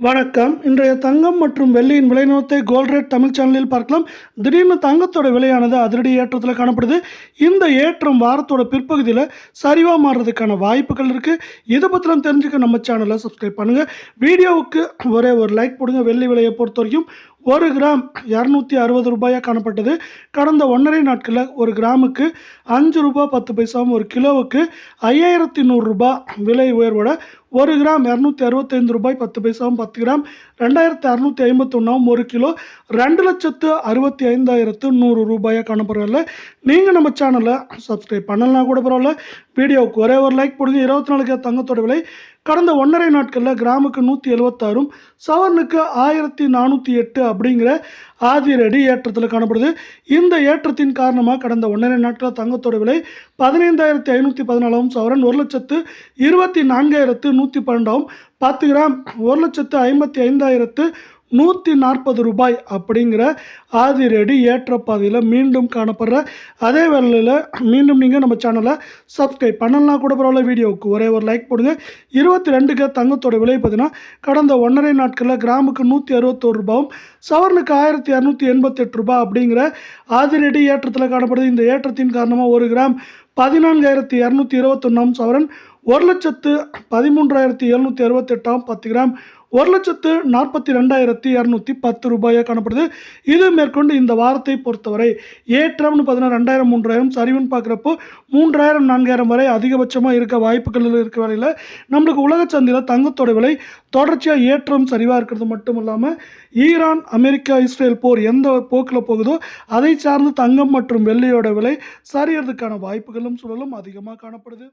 வணக்கம். இன்றைய தங்கம் மற்றும் வெள்ளியின் விலை நிலவரத்தை கோல்ட் ரேட் தமிழ் சேனலில் பார்க்கலாம். திடீர்னு தங்கத்தோட விலையானது அதிரடி ஏற்றத்தில் காணப்படுது. இந்த ஏற்றம் வாரத்தோட பிற்பகுதியில் சரிவாக மாறுறதுக்கான வாய்ப்புகள் இருக்குது. இதை பற்றிலாம் தெரிஞ்சுக்க நம்ம சேனலை சப்ஸ்கிரைப் பண்ணுங்கள். வீடியோவுக்கு ஒரே ஒரு லைக் போடுங்க. வெள்ளி விலையை பொறுத்த வரைக்கும் 1 கிராம் 260 ரூபாயாக காணப்பட்டது. கடந்த 1.5 நாட்களில் 1 கிராமுக்கு 5 ரூபாய் 10 பைசாவும், 1 கிலோவுக்கு 5100 ரூபாய் விலை உயர்வோட 1 கிராம் 265 ரூபாய் 10 பைசாவும், 10 கிராம் 2651 1 கிலோ 2,65,100 ரூபாயாக காணப்படுறதில்ல. நீங்கள் நம்ம சேனலை சப்ஸ்கிரைப் பண்ணலனா கூட பரவாயில்ல, வீடியோவுக்கு ஒரே ஒரு லைக் போடுங்க. 24 கேரட் தங்கத்தோட விலை கடந்த 1.5 நாட்களில் கிராமுக்கு 176, சவரனுக்கு 1408 அப்படிங்கிற ஆதிரடி ஏற்றத்தில் காணப்படுது. இந்த ஏற்றத்தின் காரணமாக கடந்த 1.5 நாட்களில் தங்கத்தோட விலை 15,514, சவரன் 1,24,112, 10 கிராம் 1,55,140 ரூபாய் அப்படிங்கிற ஆதிரடி ஏற்றப்பாதையில் மீண்டும் காணப்படுற அதே வேளையில் மீண்டும் நீங்கள் நம்ம சேனலை சப்ஸ்கிரைப் பண்ணலாம் கூட பரவாயில்ல, வீடியோவுக்கு ஒரே ஒரு லைக் போடுங்க. 22 தங்கத்தோட விலை பார்த்தீங்கன்னா கடந்த 1.5 நாட்களில் கிராமுக்கு 161 ரூபாயும், சவரனுக்கு 1288 ரூபாய் அப்படிங்கிற ஆதிரடி ஏற்றத்தில் காணப்படுது. இந்த ஏற்றத்தின் காரணமாக 1 கிராம் 14,221, சவரன் 1,13,768, 10 கிராம் 1,42,210 ரூபாயாக காணப்படுது. இது மேற்கொண்டு இந்த வாரத்தை பொறுத்தவரை ஏற்றம்னு பார்த்தீங்கன்னா 2000 3000, சரிவுன்னு பார்க்குறப்போ 3000 4000 வரை அதிகபட்சமாக இருக்க வாய்ப்புகள் இருக்க வேலையில் நம்மளுக்கு உலக சந்தையில் தங்கத்தோட விலை தொடர்ச்சியாக ஏற்றம் சரிவாக இருக்கிறது மட்டும் இல்லாமல் ஈரான் அமெரிக்கா இஸ்ரேல் போர் எந்த போக்கில் போகுதோ அதை சார்ந்து தங்கம் மற்றும் வெள்ளியோட விலை சரியறதுக்கான வாய்ப்புகளும் சூழலும் அதிகமாக காணப்படுது.